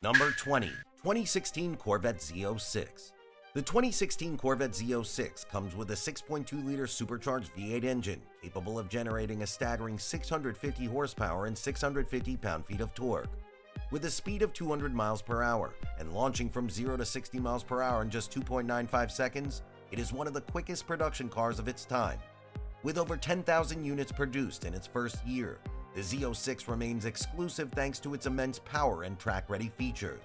Number 20. 2016 Corvette Z06. The 2016 Corvette Z06 comes with a 6.2-liter supercharged V8 engine capable of generating a staggering 650 horsepower and 650 pound-feet of torque. With a speed of 200 miles per hour and launching from 0 to 60 miles per hour in just 2.95 seconds, it is one of the quickest production cars of its time. With over 10,000 units produced in its first year, the Z06 remains exclusive thanks to its immense power and track-ready features.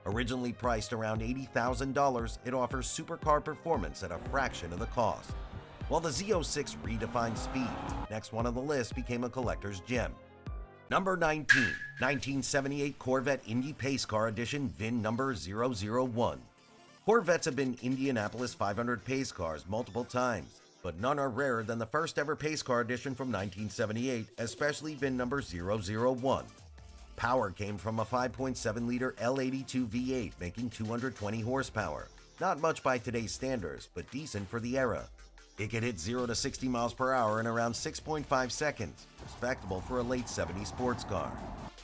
Originally priced around $80,000, it offers supercar performance at a fraction of the cost. While the Z06 redefined speed, next one on the list became a collector's gem. Number 19. 1978 Corvette Indy Pace Car Edition VIN number 001. Corvettes have been Indianapolis 500 pace cars multiple times, but none are rarer than the first ever pace car edition from 1978, especially VIN number 001. Power came from a 5.7-liter L82 V8 making 220 horsepower. Not much by today's standards, but decent for the era. It could hit 0 to 60 miles per hour in around 6.5 seconds, respectable for a late 70s sports car.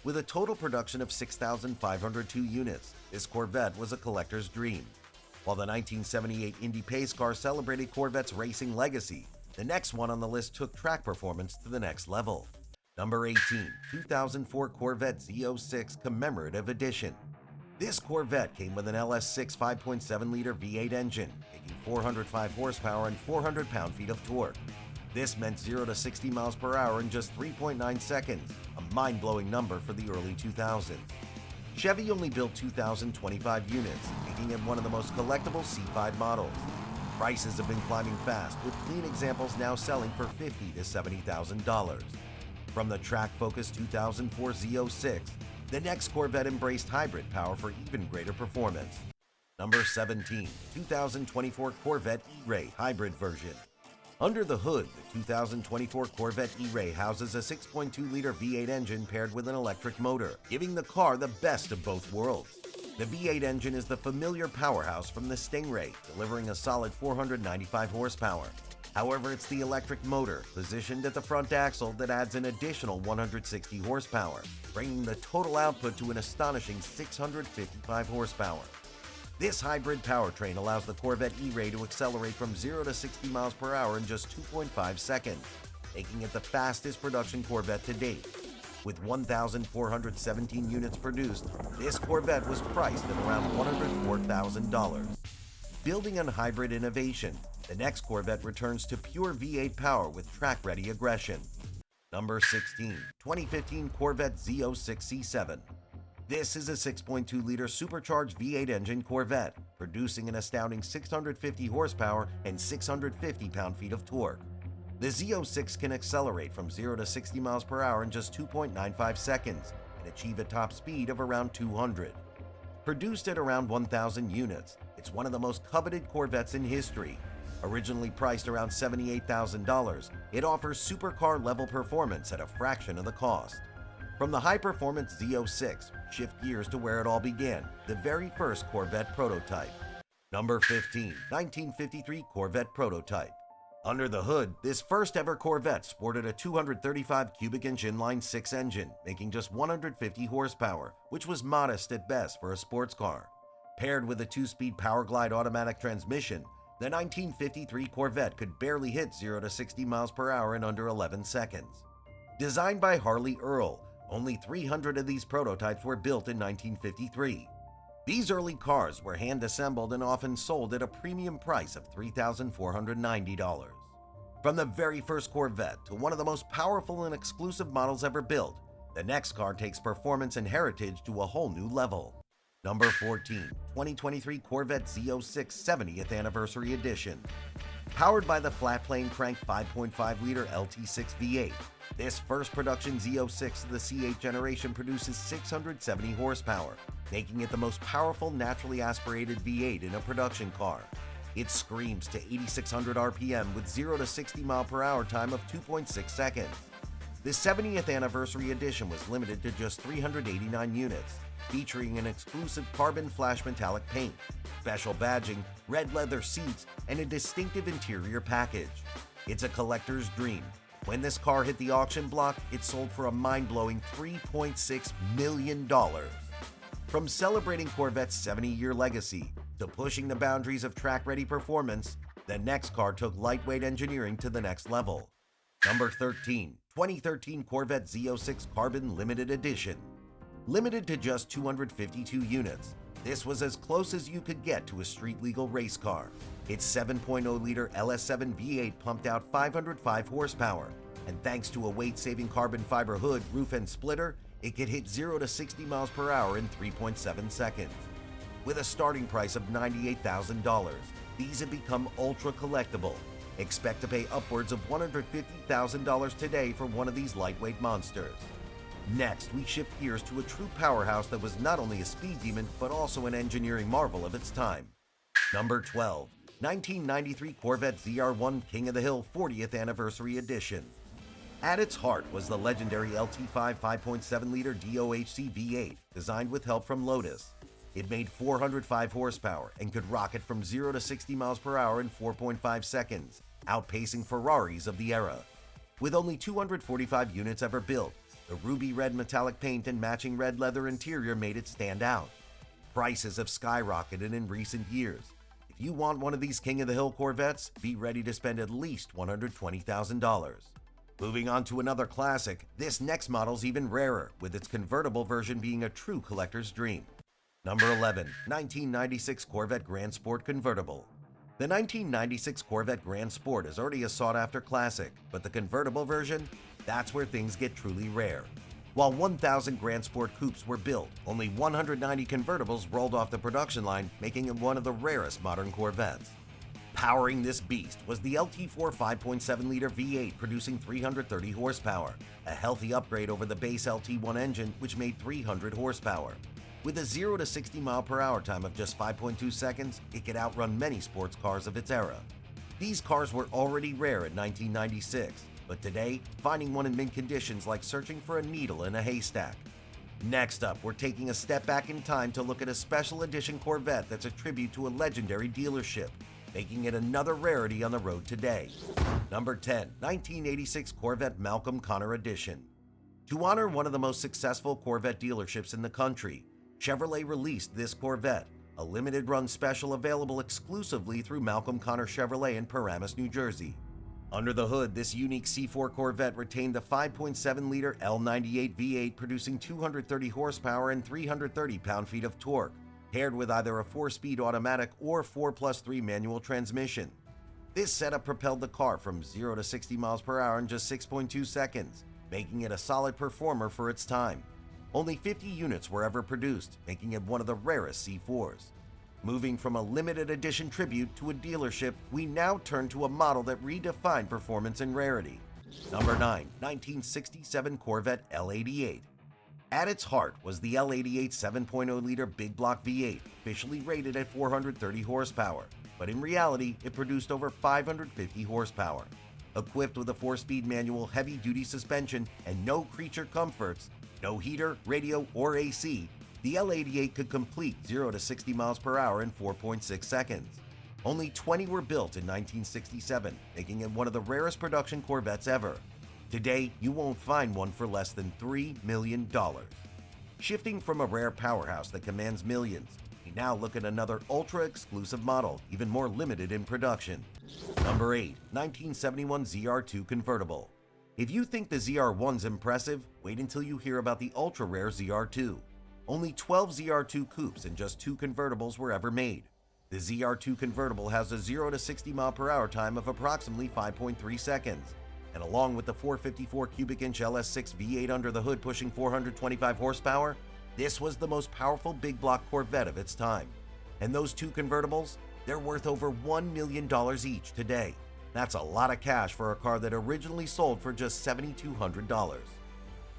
With a total production of 6,502 units, this Corvette was a collector's dream. While the 1978 Indy Pace Car celebrated Corvette's racing legacy, the next one on the list took track performance to the next level. Number 18. 2004 Corvette Z06 Commemorative Edition. This Corvette came with an LS6 5.7-liter V8 engine, making 405 horsepower and 400 pound-feet of torque. This meant 0 to 60 miles per hour in just 3.9 seconds, a mind-blowing number for the early 2000s. Chevy only built 2,025 units, making it one of the most collectible C5 models. Prices have been climbing fast, with clean examples now selling for $50,000 to $70,000. From the track-focused 2004 Z06, the next Corvette embraced hybrid power for even greater performance. Number 17. 2024 Corvette E-Ray Hybrid Version. Under the hood, the 2024 Corvette E-Ray houses a 6.2-liter V8 engine paired with an electric motor, giving the car the best of both worlds. The V8 engine is the familiar powerhouse from the Stingray, delivering a solid 495 horsepower. However, it's the electric motor, positioned at the front axle, that adds an additional 160 horsepower, bringing the total output to an astonishing 655 horsepower. This hybrid powertrain allows the Corvette E-Ray to accelerate from 0 to 60 miles per hour in just 2.5 seconds, making it the fastest production Corvette to date. With 1,417 units produced, this Corvette was priced at around $104,000. Building on hybrid innovation, the next Corvette returns to pure V8 power with track-ready aggression. Number 16. 2015 Corvette Z06 C7. This is a 6.2-liter supercharged V8 engine Corvette, producing an astounding 650 horsepower and 650 pound-feet of torque. The Z06 can accelerate from 0 to 60 miles per hour in just 2.95 seconds and achieve a top speed of around 200. Produced at around 1,000 units, it's one of the most coveted Corvettes in history. Originally priced around $78,000, it offers supercar-level performance at a fraction of the cost. From the high-performance Z06, shift gears to where it all began, the very first Corvette prototype. Number 15. 1953 Corvette Prototype. Under the hood, this first-ever Corvette sported a 235 cubic inch inline-six engine, making just 150 horsepower, which was modest at best for a sports car. Paired with a 2-speed Powerglide automatic transmission, the 1953 Corvette could barely hit 0 to 60 miles per hour in under 11 seconds. Designed by Harley Earl, only 300 of these prototypes were built in 1953. These early cars were hand-assembled and often sold at a premium price of $3,490. From the very first Corvette to one of the most powerful and exclusive models ever built, the next car takes performance and heritage to a whole new level. Number 14. 2023 Corvette Z06 70th Anniversary Edition. Powered by the flat-plane crank 5.5-liter LT6 V8, this first production Z06 of the C8 generation produces 670 horsepower, making it the most powerful naturally aspirated V8 in a production car. It screams to 8,600 RPM with 0 to 60 mile per hour time of 2.6 seconds. The 70th Anniversary Edition was limited to just 389 units, featuring an exclusive carbon flash metallic paint, special badging, red leather seats, and a distinctive interior package. It's a collector's dream. When this car hit the auction block, it sold for a mind-blowing $3.6 million. From celebrating Corvette's 70-year legacy to pushing the boundaries of track-ready performance, the next car took lightweight engineering to the next level. Number 13, 2013 Corvette Z06 Carbon Limited Edition. Limited to just 252 units, this was as close as you could get to a street-legal race car. Its 7.0-liter LS7 V8 pumped out 505 horsepower, and thanks to a weight-saving carbon fiber hood, roof, and splitter, it could hit 0 to 60 miles per hour in 3.7 seconds. With a starting price of $98,000, these have become ultra collectible. Expect to pay upwards of $150,000 today for one of these lightweight monsters. Next, we shift gears to a true powerhouse that was not only a speed demon, but also an engineering marvel of its time. Number 12, 1993 Corvette ZR1 King of the Hill 40th Anniversary Edition. At its heart was the legendary LT5 5.7-liter DOHC V8, designed with help from Lotus. It made 405 horsepower and could rocket from 0 to 60 miles per hour in 4.5 seconds, outpacing Ferraris of the era. With only 245 units ever built, the ruby red metallic paint and matching red leather interior made it stand out. Prices have skyrocketed in recent years. If you want one of these King of the Hill Corvettes, be ready to spend at least $120,000. Moving on to another classic, this next model's even rarer, with its convertible version being a true collector's dream. Number 11, 1996 Corvette Grand Sport Convertible. The 1996 Corvette Grand Sport is already a sought-after classic, but the convertible version? That's where things get truly rare. While 1,000 Grand Sport coupes were built, only 190 convertibles rolled off the production line, making it one of the rarest modern Corvettes. Powering this beast was the LT4 5.7-liter V8 producing 330 horsepower, a healthy upgrade over the base LT1 engine which made 300 horsepower. With a 0 to 60 mile per hour time of just 5.2 seconds, it could outrun many sports cars of its era. These cars were already rare in 1996, but today, finding one in mint condition's like searching for a needle in a haystack. Next up, we're taking a step back in time to look at a special edition Corvette that's a tribute to a legendary dealership, making it another rarity on the road today. Number 10, 1986 Corvette Malcolm Connor Edition. To honor one of the most successful Corvette dealerships in the country, Chevrolet released this Corvette, a limited-run special available exclusively through Malcolm Connor Chevrolet in Paramus, New Jersey. Under the hood, this unique C4 Corvette retained the 5.7-liter L98 V8 producing 230 horsepower and 330 pound-feet of torque, paired with either a 4-speed automatic or 4+3 manual transmission. This setup propelled the car from 0 to 60 miles per hour in just 6.2 seconds, making it a solid performer for its time. Only 50 units were ever produced, making it one of the rarest C4s. Moving from a limited edition tribute to a dealership, we now turn to a model that redefined performance and rarity. Number 9, 1967 Corvette L88. At its heart was the L88 7.0-liter big block V8, officially rated at 430 horsepower, but in reality, it produced over 550 horsepower. Equipped with a 4-speed manual heavy-duty suspension and no creature comforts, no heater, radio, or AC, the L88 could complete 0 to 60 miles per hour in 4.6 seconds. Only 20 were built in 1967, making it one of the rarest production Corvettes ever. Today, you won't find one for less than $3 million. Shifting from a rare powerhouse that commands millions, we now look at another ultra-exclusive model, even more limited in production. Number 8, 1971 ZR2 Convertible. If you think the ZR1's impressive, wait until you hear about the ultra-rare ZR2. Only 12 ZR2 coupes and just 2 convertibles were ever made. The ZR2 convertible has a 0 to 60 mile per hour time of approximately 5.3 seconds, and along with the 454 cubic inch LS6 V8 under the hood pushing 425 horsepower, this was the most powerful big block Corvette of its time. And those 2 convertibles, they're worth over $1 million each today. That's a lot of cash for a car that originally sold for just $7,200.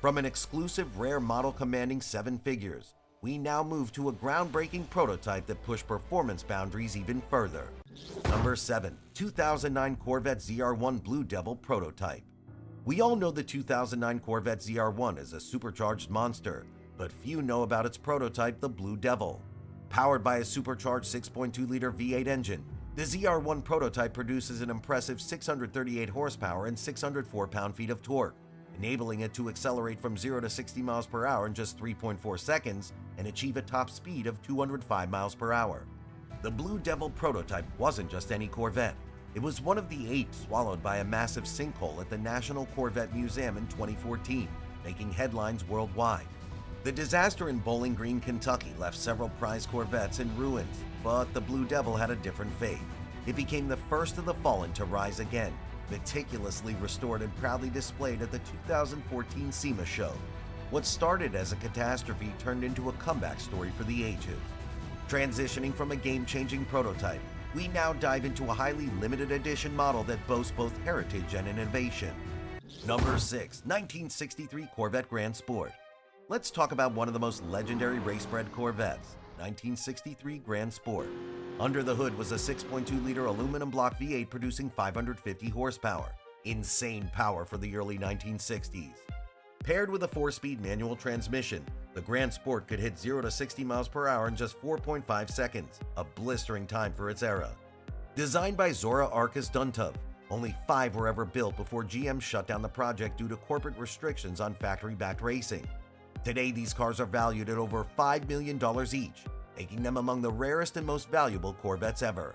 From an exclusive rare model commanding 7 figures, we now move to a groundbreaking prototype that pushed performance boundaries even further. Number 7, 2009 Corvette ZR1 Blue Devil Prototype. We all know the 2009 Corvette ZR1 is a supercharged monster, but few know about its prototype, the Blue Devil. Powered by a supercharged 6.2-liter V8 engine, the ZR1 prototype produces an impressive 638 horsepower and 604 pound-feet of torque, enabling it to accelerate from 0 to 60 miles per hour in just 3.4 seconds and achieve a top speed of 205 miles per hour. The Blue Devil prototype wasn't just any Corvette. It was one of the 8 swallowed by a massive sinkhole at the National Corvette Museum in 2014, making headlines worldwide. The disaster in Bowling Green, Kentucky left several prized Corvettes in ruins, but the Blue Devil had a different fate. It became the first of the fallen to rise again, meticulously restored and proudly displayed at the 2014 SEMA show. What started as a catastrophe turned into a comeback story for the ages. Transitioning from a game-changing prototype, we now dive into a highly limited edition model that boasts both heritage and innovation. Number 6. 1963 Corvette Grand Sport. Let's talk about one of the most legendary race-bred Corvettes, 1963 Grand Sport. Under the hood was a 6.2-liter aluminum block V8 producing 550 horsepower. Insane power for the early 1960s. Paired with a 4-speed manual transmission, the Grand Sport could hit 0 to 60 miles per hour in just 4.5 seconds, a blistering time for its era. Designed by Zora Arkus Duntov, only 5 were ever built before GM shut down the project due to corporate restrictions on factory-backed racing. Today, these cars are valued at over $5 million each, making them among the rarest and most valuable Corvettes ever.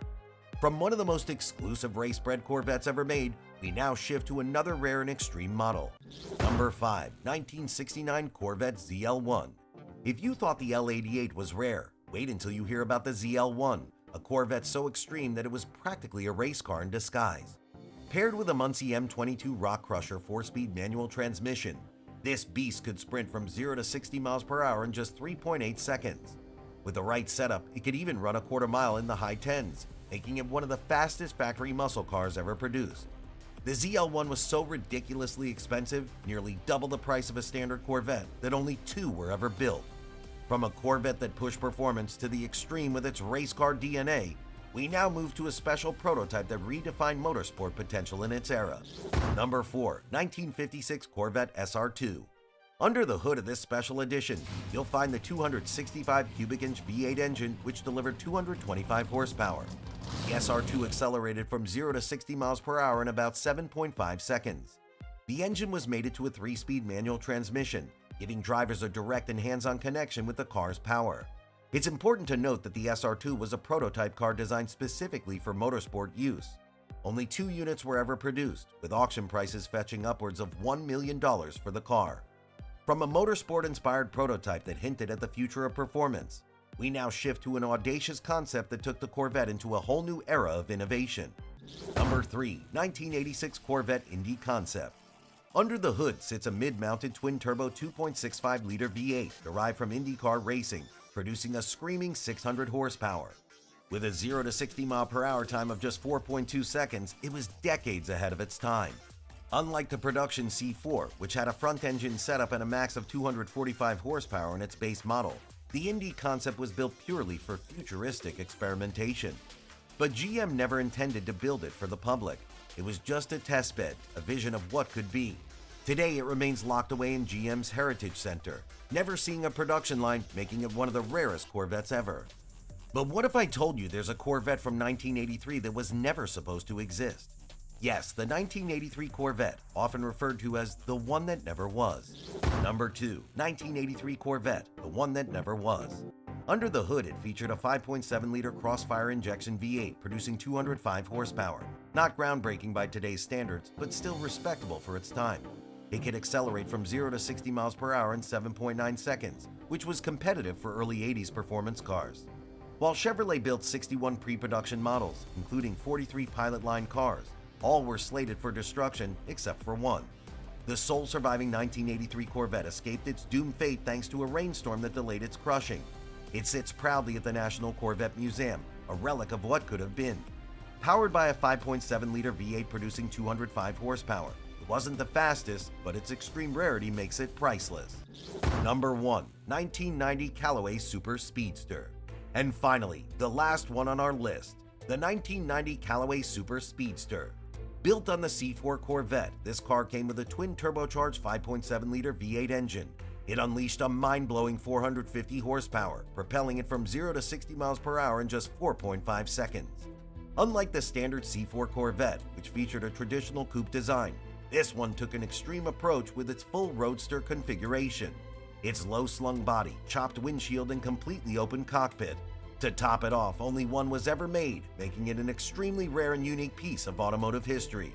From one of the most exclusive race-bred Corvettes ever made, we now shift to another rare and extreme model. Number 5. 1969 Corvette ZL1. If you thought the L88 was rare, wait until you hear about the ZL1, a Corvette so extreme that it was practically a race car in disguise. Paired with a Muncie M22 Rock Crusher 4-speed manual transmission, this beast could sprint from 0 to 60 miles per hour in just 3.8 seconds. With the right setup, it could even run a quarter mile in the high 10s, making it one of the fastest factory muscle cars ever produced. The ZL1 was so ridiculously expensive, nearly double the price of a standard Corvette, that only 2 were ever built. From a Corvette that pushed performance to the extreme with its race car DNA, we now move to a special prototype that redefined motorsport potential in its era. Number 4. 1956 Corvette SR2. Under the hood of this special edition, you'll find the 265 cubic inch V8 engine, which delivered 225 horsepower. The SR2 accelerated from 0 to 60 miles per hour in about 7.5 seconds. The engine was mated to a 3-speed manual transmission, giving drivers a direct and hands-on connection with the car's power. It's important to note that the SR2 was a prototype car designed specifically for motorsport use. Only 2 units were ever produced, with auction prices fetching upwards of $1 million for the car. From a motorsport-inspired prototype that hinted at the future of performance, we now shift to an audacious concept that took the Corvette into a whole new era of innovation. Number 3. 1986 Corvette Indy Concept. Under the hood sits a mid-mounted twin-turbo 2.65-liter V8 derived from IndyCar racing, producing a screaming 600 horsepower. With a 0 to 60 mile per hour time of just 4.2 seconds, it was decades ahead of its time. Unlike the production C4, which had a front engine setup and a max of 245 horsepower in its base model, the Indy concept was built purely for futuristic experimentation. But GM never intended to build it for the public. It was just a testbed, a vision of what could be. Today, it remains locked away in GM's Heritage Center, never seeing a production line, making it one of the rarest Corvettes ever. But what if I told you there's a Corvette from 1983 that was never supposed to exist? Yes, the 1983 Corvette, often referred to as the one that never was. Number 2. 1983 Corvette, the one that never was. Under the hood, it featured a 5.7-liter Crossfire injection V8 producing 205 horsepower. Not groundbreaking by today's standards, but still respectable for its time. It could accelerate from 0 to 60 miles per hour in 7.9 seconds, which was competitive for early 80s performance cars. While Chevrolet built 61 pre-production models, including 43 pilot line cars, all were slated for destruction except for one. The sole surviving 1983 Corvette escaped its doomed fate thanks to a rainstorm that delayed its crushing. It sits proudly at the National Corvette Museum, a relic of what could have been. Powered by a 5.7-liter V8 producing 205 horsepower, it wasn't the fastest, but its extreme rarity makes it priceless. Number 1. 1990 Callaway Super Speedster. And finally, the last one on our list, the 1990 Callaway Super Speedster. Built on the C4 Corvette, this car came with a twin-turbocharged 5.7-liter V8 engine. It unleashed a mind-blowing 450 horsepower, propelling it from 0 to 60 miles per hour in just 4.5 seconds. Unlike the standard C4 Corvette, which featured a traditional coupe design, This one took an extreme approach with its full roadster configuration. Its low-slung body, chopped windshield, and completely open cockpit. To top it off, only one was ever made, making it an extremely rare and unique piece of automotive history.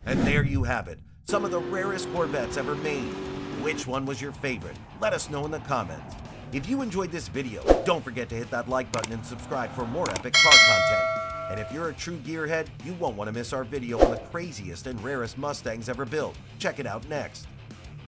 And there you have it, some of the rarest Corvettes ever made. Which one was your favorite? Let us know in the comments. If you enjoyed this video, don't forget to hit that like button and subscribe for more epic car content. And if you're a true gearhead, you won't want to miss our video on the craziest and rarest Mustangs ever built. Check it out next.